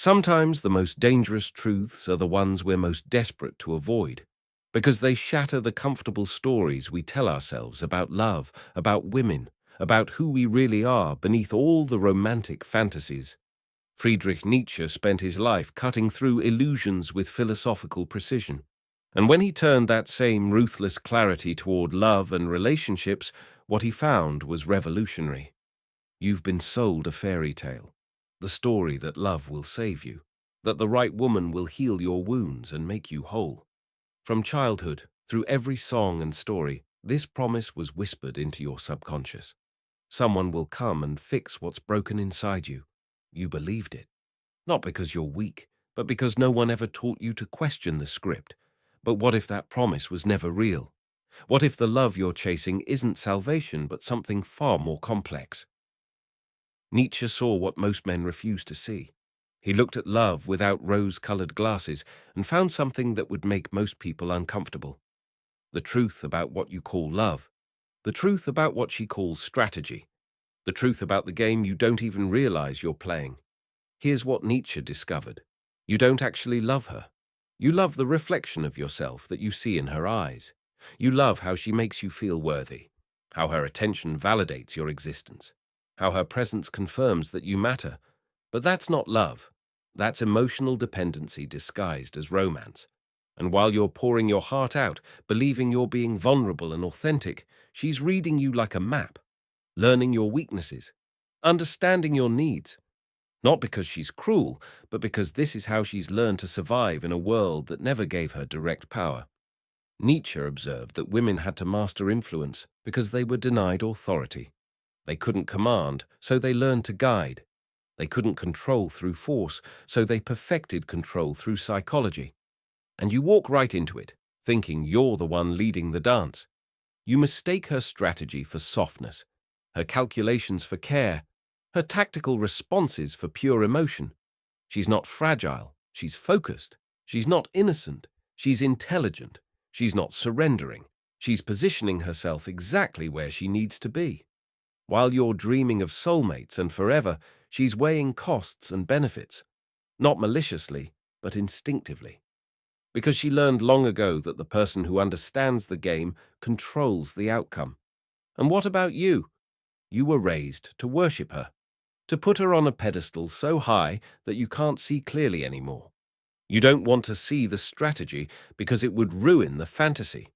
Sometimes the most dangerous truths are the ones we're most desperate to avoid, because they shatter the comfortable stories we tell ourselves about love, about women, about who we really are beneath all the romantic fantasies. Friedrich Nietzsche spent his life cutting through illusions with philosophical precision. And when he turned that same ruthless clarity toward love and relationships, what he found was revolutionary. You've been sold a fairy tale, the story that love will save you, that the right woman will heal your wounds and make you whole. From childhood, through every song and story, this promise was whispered into your subconscious. Someone will come and fix what's broken inside you. You believed it. Not because you're weak, but because no one ever taught you to question the script. But what if that promise was never real? What if the love you're chasing isn't salvation, but something far more complex? Nietzsche saw what most men refuse to see. He looked at love without rose-colored glasses and found something that would make most people uncomfortable. The truth about what you call love. The truth about what she calls strategy. The truth about the game you don't even realize you're playing. Here's what Nietzsche discovered. You don't actually love her. You love the reflection of yourself that you see in her eyes. You love how she makes you feel worthy, how her attention validates your existence, how her presence confirms that you matter. But that's not love. That's emotional dependency disguised as romance. And while you're pouring your heart out, believing you're being vulnerable and authentic, she's reading you like a map, learning your weaknesses, understanding your needs. Not because she's cruel, but because this is how she's learned to survive in a world that never gave her direct power. Nietzsche observed that women had to master influence because they were denied authority. They couldn't command, so they learned to guide. They couldn't control through force, so they perfected control through psychology. And you walk right into it, thinking you're the one leading the dance. You mistake her strategy for softness, her calculations for care, her tactical responses for pure emotion. She's not fragile, she's focused. She's not innocent, she's intelligent. She's not surrendering, she's positioning herself exactly where she needs to be. While you're dreaming of soulmates and forever, she's weighing costs and benefits, not maliciously, but instinctively. Because she learned long ago that the person who understands the game controls the outcome. And what about you? You were raised to worship her, to put her on a pedestal so high that you can't see clearly anymore. You don't want to see the strategy because it would ruin the fantasy.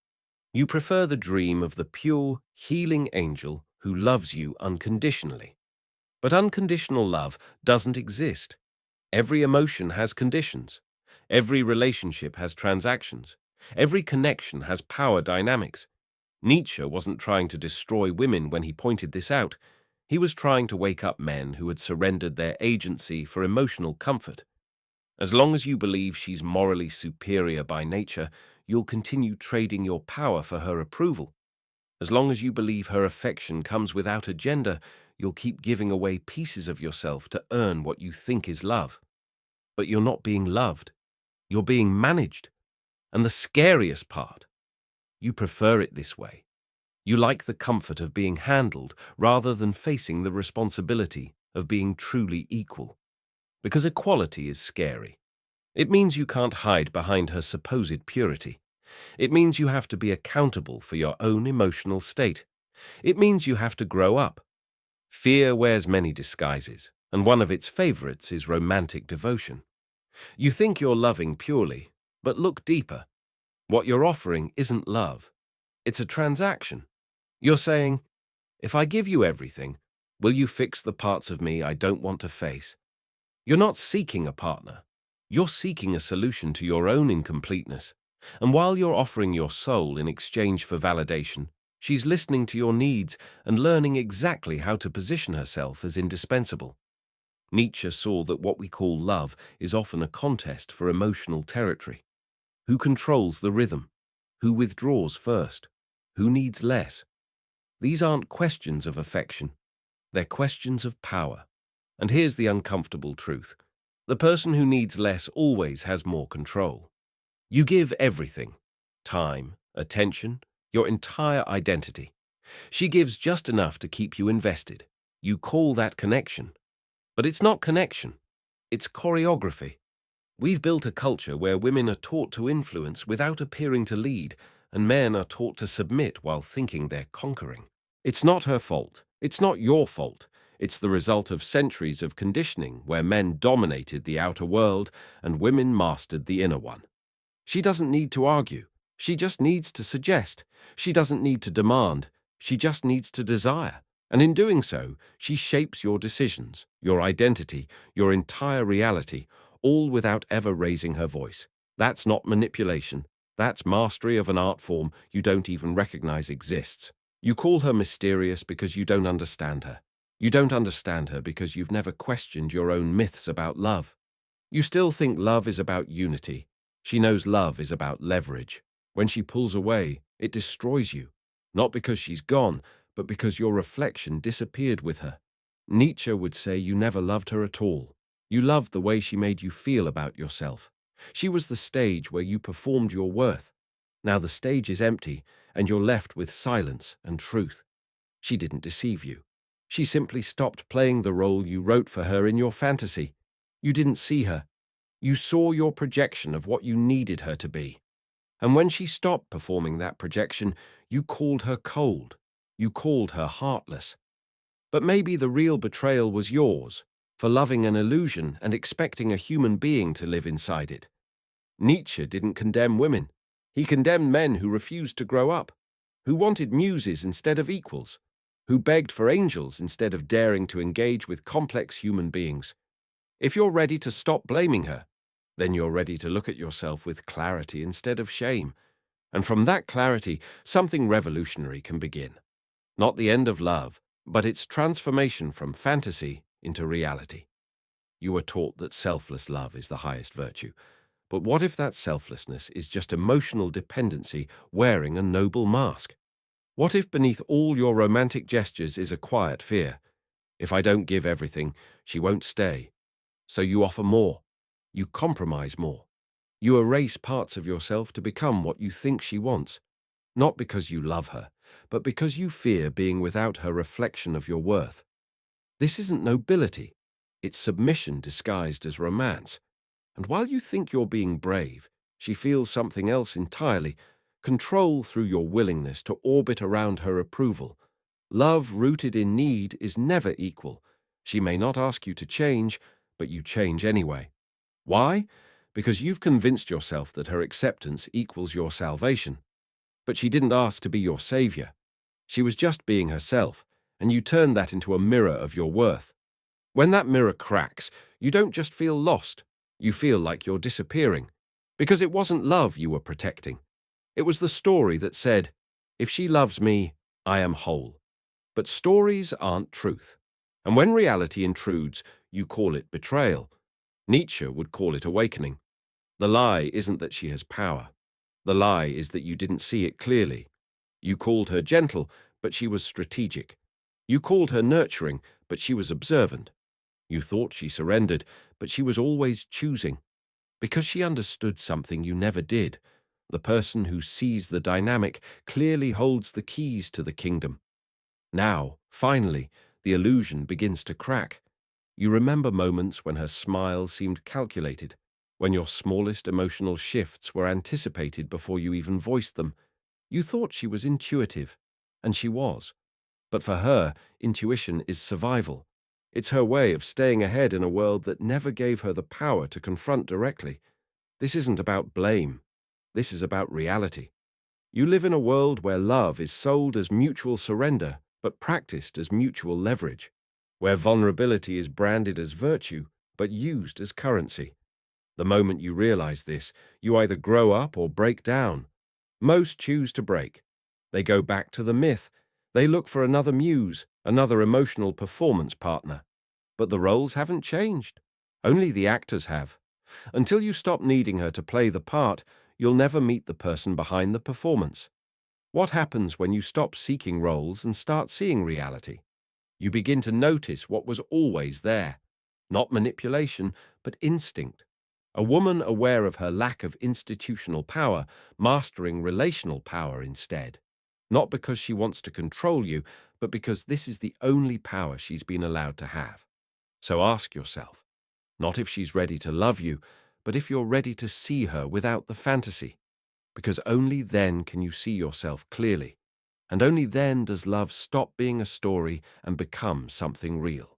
You prefer the dream of the pure, healing angel who loves you unconditionally. But unconditional love doesn't exist. Every emotion has conditions. Every relationship has transactions. Every connection has power dynamics. Nietzsche wasn't trying to destroy women when he pointed this out. He was trying to wake up men who had surrendered their agency for emotional comfort. As long as you believe she's morally superior by nature, you'll continue trading your power for her approval. As long as you believe her affection comes without agenda, you'll keep giving away pieces of yourself to earn what you think is love. But you're not being loved. You're being managed. And the scariest part, you prefer it this way. You like the comfort of being handled rather than facing the responsibility of being truly equal. Because equality is scary. It means you can't hide behind her supposed purity. It means you have to be accountable for your own emotional state. It means you have to grow up. Fear wears many disguises, and one of its favorites is romantic devotion. You think you're loving purely, but look deeper. What you're offering isn't love. It's a transaction. You're saying, if I give you everything, will you fix the parts of me I don't want to face? You're not seeking a partner. You're seeking a solution to your own incompleteness. And while you're offering your soul in exchange for validation, she's listening to your needs and learning exactly how to position herself as indispensable. Nietzsche saw that what we call love is often a contest for emotional territory. Who controls the rhythm? Who withdraws first? Who needs less? These aren't questions of affection. They're questions of power. And here's the uncomfortable truth. The person who needs less always has more control. You give everything: time, attention, your entire identity. She gives just enough to keep you invested. You call that connection. But it's not connection. It's choreography. We've built a culture where women are taught to influence without appearing to lead, and men are taught to submit while thinking they're conquering. It's not her fault. It's not your fault. It's the result of centuries of conditioning where men dominated the outer world and women mastered the inner one. She doesn't need to argue. She just needs to suggest. She doesn't need to demand. She just needs to desire. And in doing so, she shapes your decisions, your identity, your entire reality, all without ever raising her voice. That's not manipulation. That's mastery of an art form you don't even recognize exists. You call her mysterious because you don't understand her. You don't understand her because you've never questioned your own myths about love. You still think love is about unity. She knows love is about leverage. When she pulls away, it destroys you. Not because she's gone, but because your reflection disappeared with her. Nietzsche would say you never loved her at all. You loved the way she made you feel about yourself. She was the stage where you performed your worth. Now the stage is empty, and you're left with silence and truth. She didn't deceive you. She simply stopped playing the role you wrote for her in your fantasy. You didn't see her. You saw your projection of what you needed her to be. And when she stopped performing that projection, you called her cold. You called her heartless. But maybe the real betrayal was yours, for loving an illusion and expecting a human being to live inside it. Nietzsche didn't condemn women. He condemned men who refused to grow up, who wanted muses instead of equals, who begged for angels instead of daring to engage with complex human beings. If you're ready to stop blaming her, then you're ready to look at yourself with clarity instead of shame. And from that clarity, something revolutionary can begin. Not the end of love, but its transformation from fantasy into reality. You are taught that selfless love is the highest virtue. But what if that selflessness is just emotional dependency wearing a noble mask? What if beneath all your romantic gestures is a quiet fear? If I don't give everything, she won't stay. So you offer more. You compromise more. You erase parts of yourself to become what you think she wants, not because you love her, but because you fear being without her reflection of your worth. This isn't nobility. It's submission disguised as romance. And while you think you're being brave, she feels something else entirely, control through your willingness to orbit around her approval. Love rooted in need is never equal. She may not ask you to change, but you change anyway. Why? Because you've convinced yourself that her acceptance equals your salvation. But she didn't ask to be your savior. She was just being herself, and you turned that into a mirror of your worth. When that mirror cracks, you don't just feel lost. You feel like you're disappearing. Because it wasn't love you were protecting. It was the story that said, if she loves me, I am whole. But stories aren't truth. And when reality intrudes, you call it betrayal. Nietzsche would call it awakening. The lie isn't that she has power. The lie is that you didn't see it clearly. You called her gentle, but she was strategic. You called her nurturing, but she was observant. You thought she surrendered, but she was always choosing. Because she understood something you never did. The person who sees the dynamic clearly holds the keys to the kingdom. Now, finally, the illusion begins to crack. You remember moments when her smile seemed calculated, when your smallest emotional shifts were anticipated before you even voiced them. You thought she was intuitive, and she was. But for her, intuition is survival. It's her way of staying ahead in a world that never gave her the power to confront directly. This isn't about blame. This is about reality. You live in a world where love is sold as mutual surrender, but practiced as mutual leverage, where vulnerability is branded as virtue, but used as currency. The moment you realize this, you either grow up or break down. Most choose to break. They go back to the myth. They look for another muse, another emotional performance partner. But the roles haven't changed. Only the actors have. Until you stop needing her to play the part, you'll never meet the person behind the performance. What happens when you stop seeking roles and start seeing reality? You begin to notice what was always there. Not manipulation, but instinct. A woman aware of her lack of institutional power, mastering relational power instead. Not because she wants to control you, but because this is the only power she's been allowed to have. So ask yourself, Not if she's ready to love you, but if you're ready to see her without the fantasy, because only then can you see yourself clearly, and only then does love stop being a story and become something real.